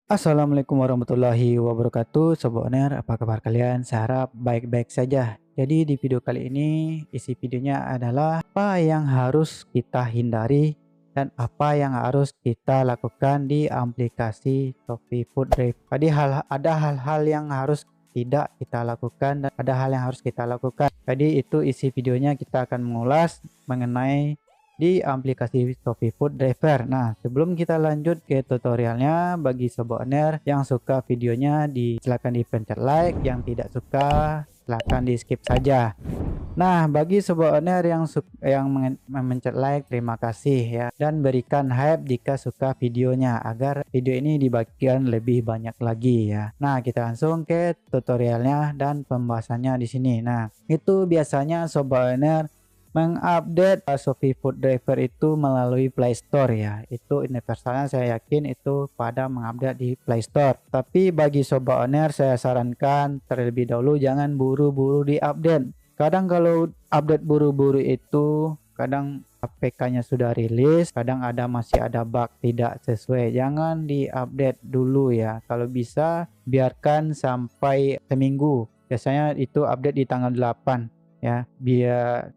Assalamualaikum warahmatullahi wabarakatuh, Sobat Oner, apa kabar kalian? Saya harap baik-baik saja. Jadi di video kali ini, isi videonya adalah apa yang harus kita hindari dan apa yang harus kita lakukan di aplikasi Shopee Food Drive. Tadi ada hal-hal yang harus tidak kita lakukan dan ada hal yang harus kita lakukan. Jadi itu isi videonya, kita akan mengulas mengenai di aplikasi Shopee Food Driver. Nah, sebelum kita lanjut ke tutorialnya, bagi sobat owner yang suka videonya silakan dipencet like, yang tidak suka silakan di skip saja. Nah, bagi sobat owner yang mencet like, terima kasih ya, dan berikan hype jika suka videonya agar video ini dibagikan lebih banyak lagi ya. Nah, kita langsung ke tutorialnya dan pembahasannya di sini. Nah, itu biasanya sobat owner mengupdate Shopee Food Driver itu melalui Play Store ya. Itu universalnya, saya yakin itu pada mengupdate di Play Store. Tapi bagi sobat owner saya sarankan terlebih dahulu jangan buru-buru diupdate. Kadang kalau update buru-buru itu kadang APK-nya sudah rilis, kadang masih ada bug tidak sesuai. Jangan diupdate dulu ya. Kalau bisa biarkan sampai seminggu. Biasanya itu update di tanggal 8 ya,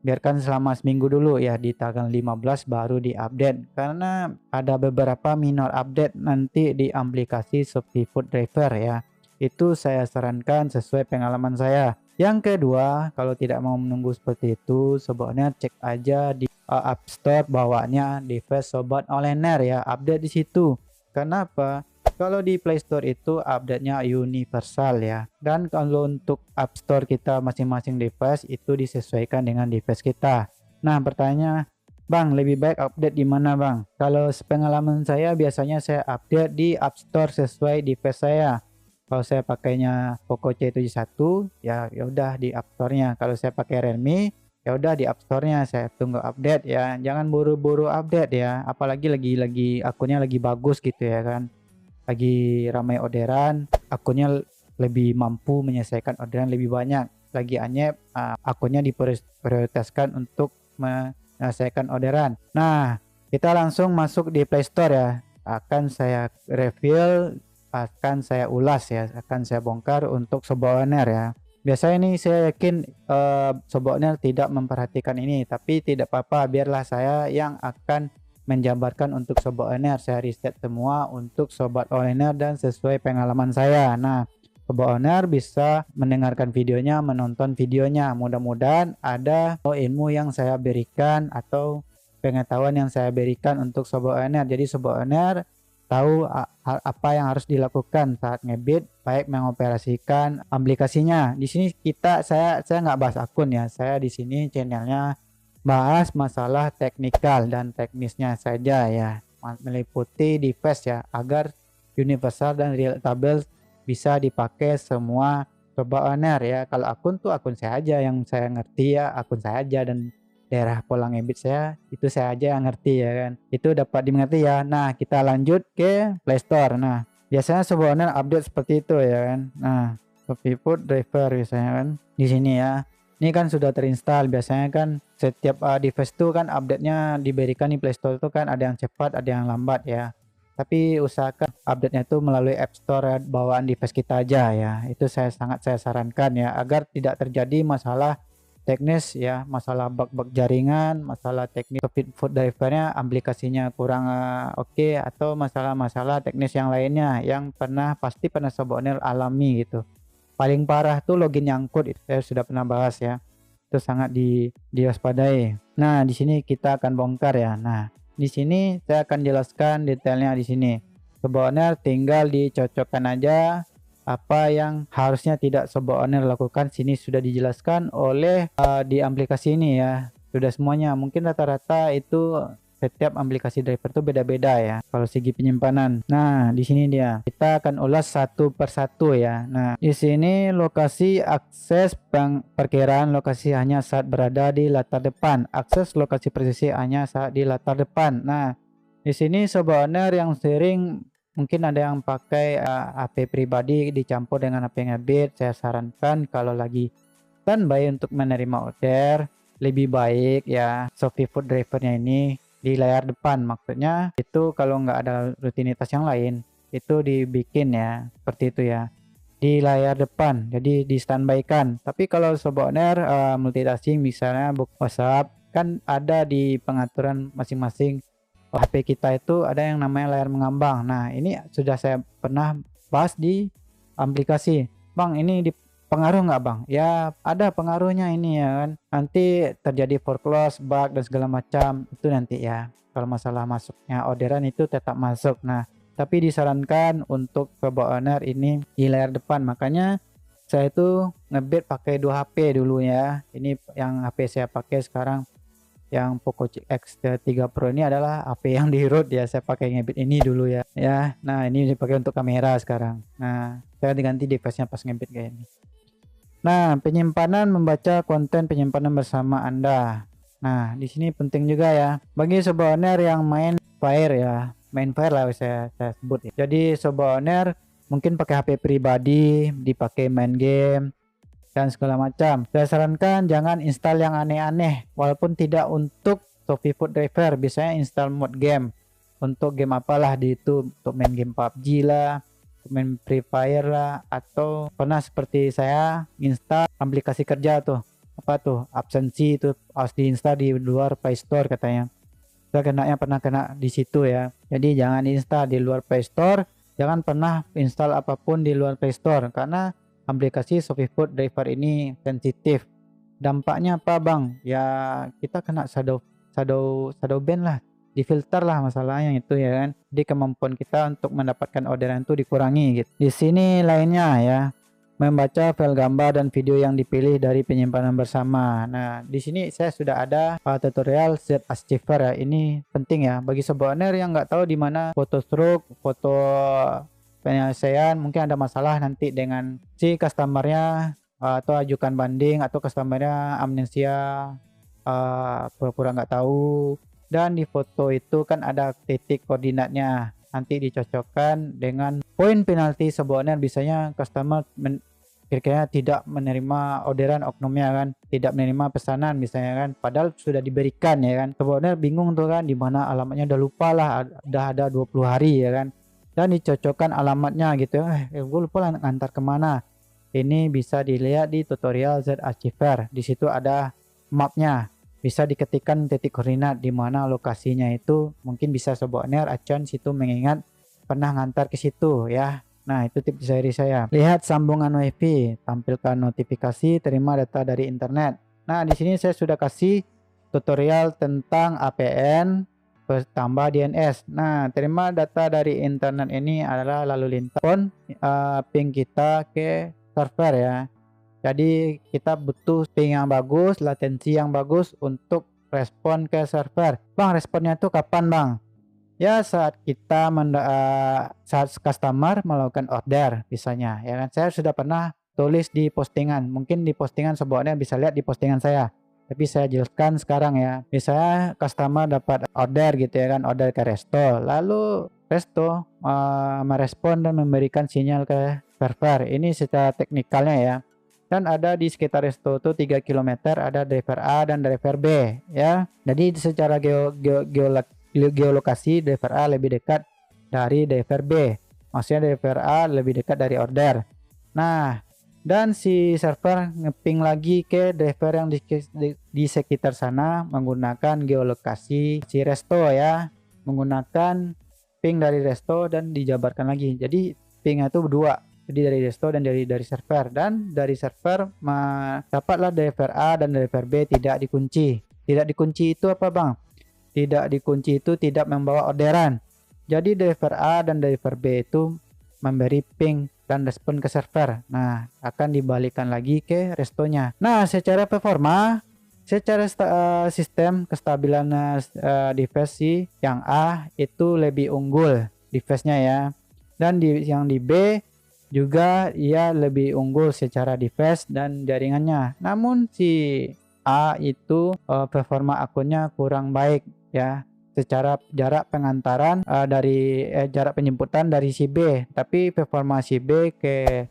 biarkan selama seminggu dulu ya, di tanggal 15 baru diupdate karena ada beberapa minor update nanti di aplikasi Shopee Food Driver ya. Itu saya sarankan sesuai pengalaman saya. Yang kedua, kalau tidak mau menunggu seperti itu, sobatnya cek aja di App Store bawaannya device Sobat Olener ya, update di situ. Kenapa? Kalau di Play Store itu update-nya universal ya. Dan kalau untuk App Store kita masing-masing device itu disesuaikan dengan device kita. Nah, pertanyaannya, Bang, lebih baik update di mana, Bang? Kalau pengalaman saya biasanya saya update di App Store sesuai device saya. Kalau saya pakainya Poco C71 ya udah di App Store-nya. Kalau saya pakai Realme ya udah di App Store-nya, saya tunggu update ya. Jangan buru-buru update ya. Apalagi lagi akunnya lagi bagus gitu ya kan, lagi ramai orderan, akunnya lebih mampu menyelesaikan orderan lebih banyak, lagi anyep, akunnya diprioritaskan untuk menyelesaikan orderan. Nah, kita langsung masuk di Play Store ya. Akan saya review, akan saya ulas ya, akan saya bongkar untuk sobat owner ya. Biasanya ini saya yakin sobat owner tidak memperhatikan ini, tapi tidak apa-apa, biarlah saya yang akan menjabarkan untuk sobat owner. Saya riset semua untuk sobat owner dan sesuai pengalaman saya. Nah, sobat owner bisa mendengarkan videonya, menonton videonya. Mudah-mudahan ada ilmu yang saya berikan atau pengetahuan yang saya berikan untuk sobat owner. Jadi sobat owner tahu apa yang harus dilakukan saat ngebit, baik mengoperasikan aplikasinya. Di sini saya nggak bahas akun ya. Saya di sini channelnya bahas masalah teknikal dan teknisnya saja ya, meliputi device ya, agar universal dan reliable bisa dipakai semua sobat owner ya. Kalau akun tuh akun saya aja yang saya ngerti ya, akun saya aja, dan daerah pola ngebit saya itu saya aja yang ngerti ya kan, itu dapat dimengerti ya. Nah, kita lanjut ke Play Store. Nah, biasanya sobat owner update seperti itu ya kan. Nah, Shopee Food Driver biasanya kan di sini ya. Ini kan sudah terinstall. Biasanya kan setiap device itu kan update-nya diberikan di Play Store itu kan ada yang cepat, ada yang lambat ya. Tapi usahakan update-nya itu melalui App Store bawaan device kita aja ya. Itu saya sarankan ya, agar tidak terjadi masalah teknis ya, masalah bug-bug jaringan, masalah teknis Food Driver-nya aplikasinya kurang oke, atau masalah-masalah teknis yang lainnya yang pasti pernah sobat owner alami gitu. Paling parah tuh login nyangkut, itu saya sudah pernah bahas ya. Itu sangat diwaspadai. Nah, di sini kita akan bongkar ya. Nah, di sini saya akan jelaskan detailnya di sini. Sobat owner tinggal dicocokkan aja apa yang harusnya tidak sobat owner lakukan. Sini sudah dijelaskan oleh di aplikasi ini ya. Sudah semuanya. Mungkin rata-rata itu setiap aplikasi driver itu beda-beda ya kalau segi penyimpanan. Nah, di sini dia. Kita akan ulas satu persatu ya. Nah, di sini lokasi akses perkiraan lokasi hanya saat berada di latar depan. Akses lokasi presisi hanya saat di latar depan. Nah, di sini sobat owner yang sering mungkin ada yang pakai HP pribadi dicampur dengan HP ngebit. Saya sarankan kalau lagi standby untuk menerima order, lebih baik ya Shopee Food Driver-nya ini di layar depan. Maksudnya itu kalau nggak ada rutinitas yang lain, itu dibikin ya, seperti itu ya. Di layar depan, jadi di standby-kan. Tapi kalau Sobat Owner multitasking misalnya WhatsApp, kan ada di pengaturan masing-masing HP kita itu ada yang namanya layar mengambang. Nah, ini sudah saya pernah bahas di aplikasi. Bang, ini pengaruh nggak Bang? Ya ada pengaruhnya ini ya kan. Nanti terjadi foreclose, bug dan segala macam itu nanti ya. Kalau masalah masuknya orderan itu tetap masuk. Nah, tapi disarankan untuk Sobat Owner ini di layar depan. Makanya saya itu ngebit pakai 2 HP dulu ya. Ini yang HP saya pakai sekarang yang Poco X3 Pro ini adalah HP yang di root ya. Saya pakai ngebit ini dulu ya. Nah, ini dipakai untuk kamera sekarang. Nah, saya diganti device-nya pas ngebit kayak ini. Nah, penyimpanan membaca konten penyimpanan bersama Anda. Nah, di sini penting juga ya bagi Sobat Owner yang main Fire ya. Main Fire lah saya sebut ya. Jadi Sobat Owner mungkin pakai HP pribadi, dipakai main game dan segala macam. Saya sarankan jangan install yang aneh-aneh, walaupun tidak untuk SofiFood driver, biasanya install mode game. Untuk game apalah di itu, untuk main game PUBG lah, main Free Fire lah, atau pernah seperti saya install aplikasi kerja tuh, apa tuh, absensi itu harus diinstal di luar Play Store katanya. Saya pernah kena di situ ya. Jadi jangan install di luar Play Store, jangan pernah install apapun di luar Play Store karena aplikasi SofiFood driver ini sensitif. Dampaknya apa Bang? Ya kita kena shadow ban lah, difilter lah masalahnya itu ya kan. Jadi kemampuan kita untuk mendapatkan orderan itu dikurangi gitu. Di sini lainnya ya, membaca file gambar dan video yang dipilih dari penyimpanan bersama. Nah, di sini saya sudah ada tutorial Z Archiver ya. Ini penting ya bagi Sobat Owner yang nggak tahu di mana foto stroke, foto penyelesaian, mungkin ada masalah nanti dengan si customernya atau ajukan banding atau customernya amnesia, pura-pura nggak tahu. Dan di foto itu kan ada titik koordinatnya, nanti dicocokkan dengan poin penalti Sobat Owner. Biasanya customer kira-kira tidak menerima orderan oknumnya kan, tidak menerima pesanan misalnya kan, padahal sudah diberikan ya kan. Sobat Owner bingung tuh kan, di mana alamatnya udah lupa lah, udah ada 20 hari ya kan, dan dicocokkan alamatnya gitu. Gue lupa lah ngantar kemana. Ini bisa dilihat di tutorial Z Archiver. Di situ ada mapnya, bisa diketikkan titik koordinat di mana lokasinya itu. Mungkin bisa Sobat Owner acuan situ mengingat pernah ngantar ke situ ya. Nah, itu tips dari saya. Lihat sambungan WiFi, tampilkan notifikasi, terima data dari internet. Nah, di sini saya sudah kasih tutorial tentang APN tambah DNS. Nah, terima data dari internet ini adalah lalu lintas ping kita ke server ya. Jadi kita butuh ping yang bagus, latensi yang bagus untuk respon ke server. Bang, responnya itu kapan Bang? Ya saat kita saat customer melakukan order misalnya ya kan. Saya sudah pernah tulis di postingan, mungkin di postingan Sobatnya bisa lihat di postingan saya, tapi saya jelaskan sekarang ya. Misalnya customer dapat order gitu ya kan, order ke resto, lalu resto merespon dan memberikan sinyal ke server. Ini secara teknikalnya ya. Dan ada di sekitar resto itu 3 km ada driver A dan driver B ya. Jadi secara geolokasi driver A lebih dekat dari driver B, maksudnya driver A lebih dekat dari order. Nah, dan si server ngeping lagi ke driver yang di sekitar sana menggunakan geolokasi si resto ya, menggunakan ping dari resto dan dijabarkan lagi. Jadi pingnya itu berdua, jadi dari resto dan dari server. Dan dari server dapatlah driver A dan driver B tidak dikunci. Tidak dikunci itu apa Bang? Tidak dikunci itu tidak membawa orderan. Jadi driver A dan driver B itu memberi ping dan respon ke server. Nah, akan dibalikan lagi ke restonya. Nah, secara performa, secara sistem kestabilan device yang A itu lebih unggul device-nya ya. Dan yang di B juga ia lebih unggul secara device dan jaringannya. Namun si A itu performa akunnya kurang baik ya, secara jarak pengantaran dari jarak penjemputan dari si B, tapi performa si B ke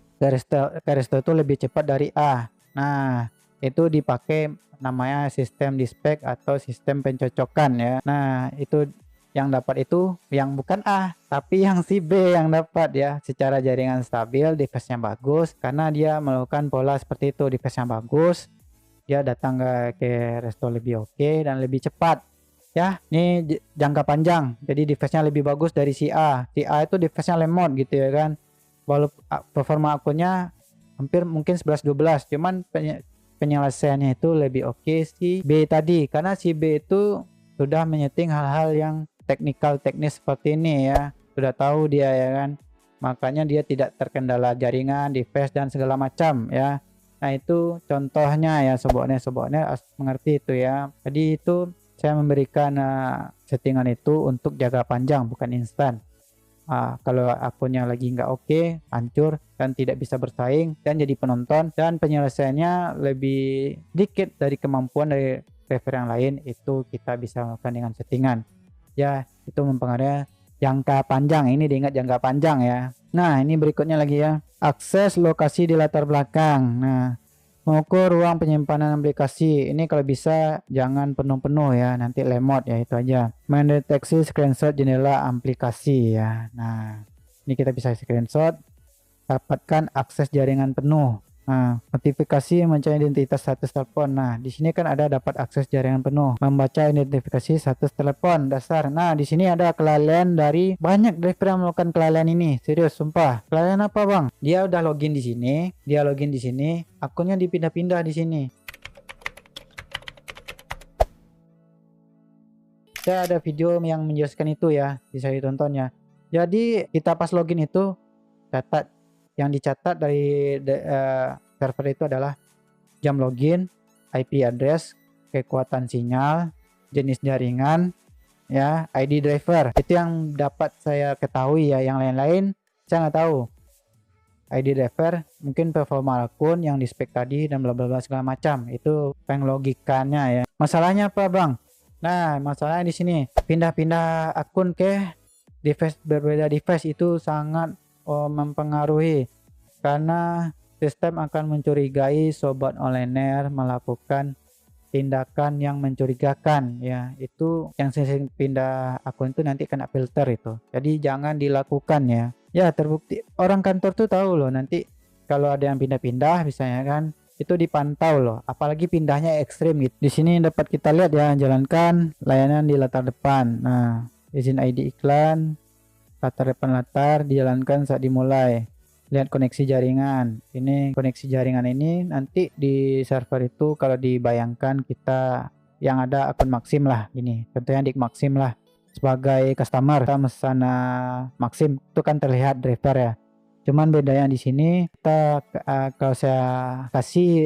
resto itu lebih cepat dari A. Nah, itu dipakai namanya sistem dispatch atau sistem pencocokan ya. Nah, itu yang dapat itu yang bukan A, tapi yang si B yang dapat ya. Secara jaringan stabil, device-nya bagus, karena dia melakukan pola seperti itu, device-nya bagus, dia datang ke resto lebih oke dan lebih cepat. Ya, ini jangka panjang. Jadi device-nya lebih bagus dari si A. Si A itu device-nya lemot gitu ya kan. Walaupun performa akunnya hampir mungkin 11-12, cuman penyelesaiannya itu lebih oke si B tadi, karena si B itu sudah menyeting hal-hal yang teknis seperti ini ya, sudah tahu dia ya kan, makanya dia tidak terkendala jaringan, device dan segala macam ya. Nah itu contohnya ya sobatnya mengerti itu ya. Jadi itu saya memberikan settingan itu untuk jangka panjang, bukan instan. Kalau akunnya lagi nggak oke, hancur dan tidak bisa bersaing dan jadi penonton, dan penyelesaiannya lebih dikit dari kemampuan dari driver yang lain, itu kita bisa melakukan dengan settingan ya. Itu mempengaruhi jangka panjang, ini diingat jangka panjang ya. Nah ini berikutnya lagi ya, akses lokasi di latar belakang. Nah, mengukur ruang penyimpanan aplikasi, ini kalau bisa jangan penuh-penuh ya, nanti lemot ya, itu aja. Mendeteksi screenshot jendela aplikasi ya. Nah ini kita bisa screenshot, dapatkan akses jaringan penuh. Nah, notifikasi mencari identitas status telepon. Nah, di sini kan ada dapat akses jaringan penuh, membaca identifikasi status telepon dasar. Nah, di sini ada kelalaian dari banyak driver yang melakukan kelalaian ini. Serius, sumpah. Kelalaian apa, Bang? Dia udah login di sini, akunnya dipindah-pindah di sini. Saya ada video yang menjelaskan itu ya, bisa ditonton ya. Jadi kita pas login itu catat, yang dicatat dari server itu adalah jam login, IP address, kekuatan sinyal, jenis jaringan, ya, ID driver. Itu yang dapat saya ketahui ya. Yang lain-lain saya nggak tahu. ID driver, mungkin performa akun yang di spek tadi dan bla bla bla segala macam. Itu penglogikanya ya. Masalahnya apa, Bang? Nah, masalahnya di sini pindah-pindah akun ke device, berbeda device itu sangat mempengaruhi, karena sistem akan mencurigai sobat onliner melakukan tindakan yang mencurigakan ya. Itu yang sering pindah akun itu nanti kena filter itu, jadi jangan dilakukan ya. Ya terbukti orang kantor tuh tahu loh, nanti kalau ada yang pindah-pindah misalnya kan, itu dipantau loh, apalagi pindahnya ekstrim gitu. Di sini dapat kita lihat ya, jalankan layanan di latar depan. Nah, izin ID iklan, latar depan latar dijalankan saat dimulai. Lihat koneksi jaringan. Ini koneksi jaringan ini nanti di server itu kalau dibayangkan kita yang ada akun Maxim lah, ini contohnya di Maxim lah, sebagai customer kita mesan Maxim itu kan terlihat driver ya. Cuman bedanya di sini kita kalau saya kasih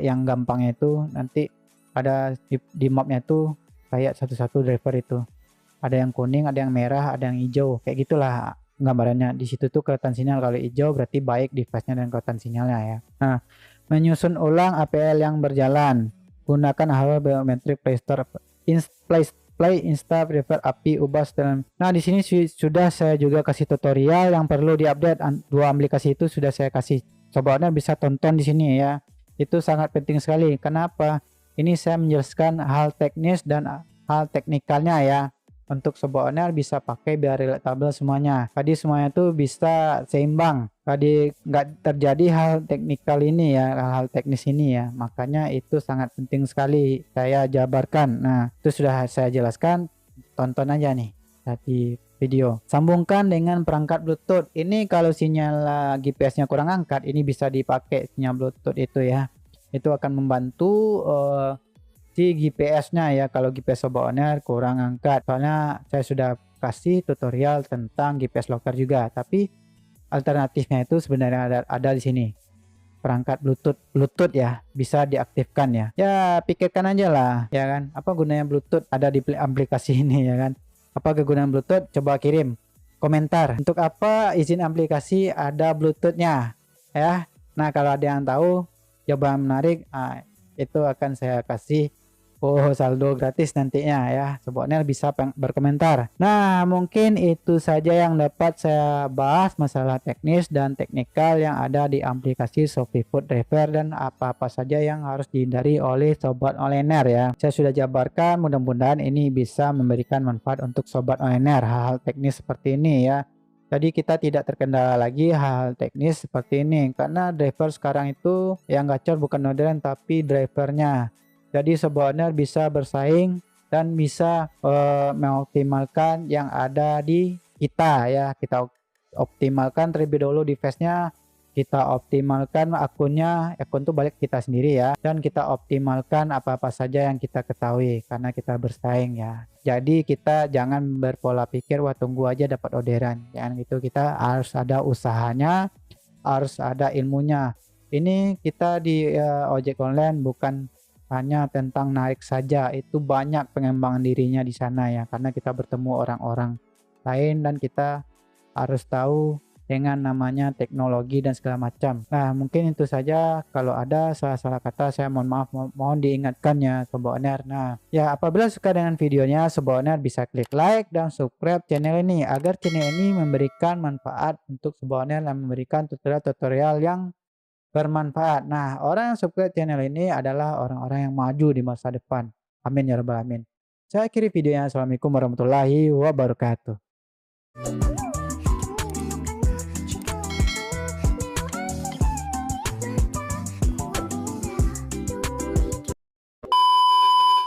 yang gampangnya itu nanti ada di mapnya tuh kayak satu-satu driver itu. Ada yang kuning, ada yang merah, ada yang hijau, kayak gitulah gambarannya. Di situ tuh kelihatan sinyal, kalau hijau berarti baik device-nya dan kelihatan sinyalnya ya. Nah, menyusun ulang APL yang berjalan. Gunakan hardware biometrik Play Store, Play Insta Prefer API ubah setelan. Nah, di sini sudah saya juga kasih tutorial yang perlu diupdate. Dua aplikasi itu sudah saya kasih. Sobatnya bisa tonton di sini ya. Itu sangat penting sekali. Kenapa? Ini saya menjelaskan hal teknis dan hal teknikalnya ya. Untuk sobat owner bisa pakai biar relatable semuanya. Tadi semuanya itu bisa seimbang. Tadi nggak terjadi hal teknikal ini ya, hal teknis ini ya. Makanya itu sangat penting sekali saya jabarkan. Nah, itu sudah saya jelaskan. Tonton aja nih tadi video. Sambungkan dengan perangkat Bluetooth. Ini kalau sinyal GPS-nya kurang angkat, ini bisa dipakai sinyal Bluetooth itu ya. Itu akan membantu si GPS-nya ya, kalau GPS sobat owner kurang angkat. Soalnya saya sudah kasih tutorial tentang GPS locker juga, tapi alternatifnya itu sebenarnya ada di sini. Perangkat Bluetooth ya, bisa diaktifkan ya. Ya pikirkan aja lah ya kan, apa gunanya Bluetooth ada di aplikasi ini ya kan. Apa kegunaan Bluetooth? Coba kirim komentar. Untuk apa izin aplikasi ada Bluetooth-nya ya. Nah, kalau ada yang tahu jawaban menarik, itu akan saya kasih Oh, saldo gratis nantinya ya. Sobat Oniar bisa berkomentar. Nah, mungkin itu saja yang dapat saya bahas masalah teknis dan teknikal yang ada di aplikasi ShopeeFood Driver dan apa-apa saja yang harus dihindari oleh Sobat Olener ya. Saya sudah jabarkan, mudah-mudahan ini bisa memberikan manfaat untuk Sobat Olener hal-hal teknis seperti ini ya. Jadi kita tidak terkendala lagi hal-hal teknis seperti ini karena driver sekarang itu yang gacor bukan modern tapi drivernya. Jadi sebenarnya bisa bersaing dan bisa mengoptimalkan yang ada di kita ya. Kita optimalkan terlebih dahulu device-nya, kita optimalkan akunnya, akun itu balik kita sendiri ya. Dan kita optimalkan apa-apa saja yang kita ketahui karena kita bersaing ya. Jadi kita jangan berpola pikir wah tunggu aja dapat orderan. Jangan gitu, kita harus ada usahanya, harus ada ilmunya. Ini kita di ojek online bukan hanya tentang naik saja, itu banyak pengembangan dirinya di sana ya, karena kita bertemu orang-orang lain dan kita harus tahu dengan namanya teknologi dan segala macam. Nah, mungkin itu saja. Kalau ada salah-salah kata saya mohon maaf, mohon diingatkan ya Sobat Oner. Nah, ya apabila suka dengan videonya, Sobat Oner bisa klik like dan subscribe channel ini agar channel ini memberikan manfaat untuk Sobat Oner dan memberikan tutorial-tutorial yang bermanfaat. Nah, orang yang subscribe channel ini adalah orang-orang yang maju di masa depan. Amin ya rabbal alamin. Saya akhiri videonya. Assalamualaikum warahmatullahi wabarakatuh.